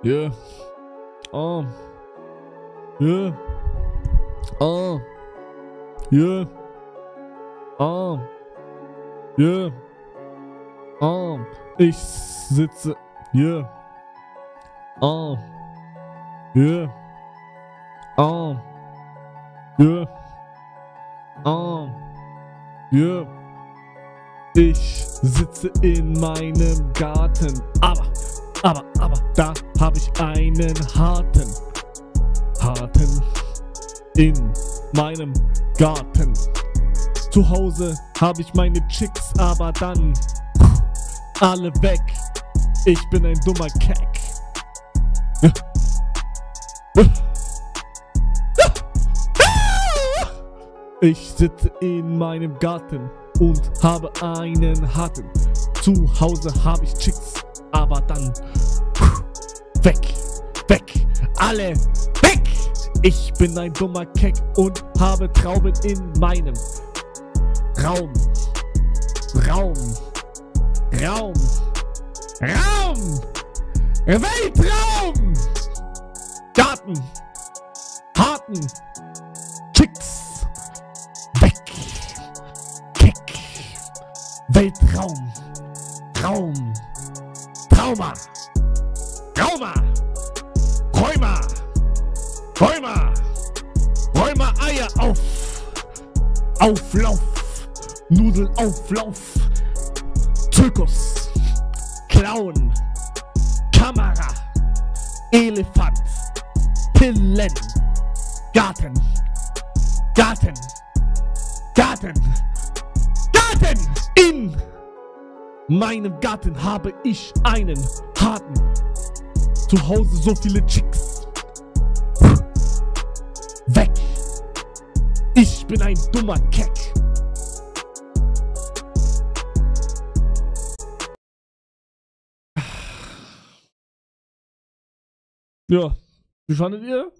Yeah. Yeah. Yeah. Yeah. Ich sitze. Yeah. Yeah. Yeah. Yeah. Ich sitze in meinem Garten, aber, da habe ich einen harten in meinem Garten. Zu Hause habe ich meine Chicks, aber dann alle weg. Ich bin ein dummer Keck. Ich sitze in meinem Garten und habe einen harten. Zu Hause habe ich Chicks, aber dann weg, alle weg. Ich bin ein dummer Keck und habe Trauben in meinem Raum. Weltraum! Garten! Harten! Chicks! Weg! Keck! Weltraum! Traum! Trauma! Rauma! Räumer! Räumer Eier auf! Auflauf! Nudelauflauf! Zirkus! Clown! Kamera! Elefant! Pillen! Garten! In meinem Garten habe ich einen harten. Zu Hause so viele Chicks. Weg! Ich bin ein dummer Keck. Ja, wie fandet ihr?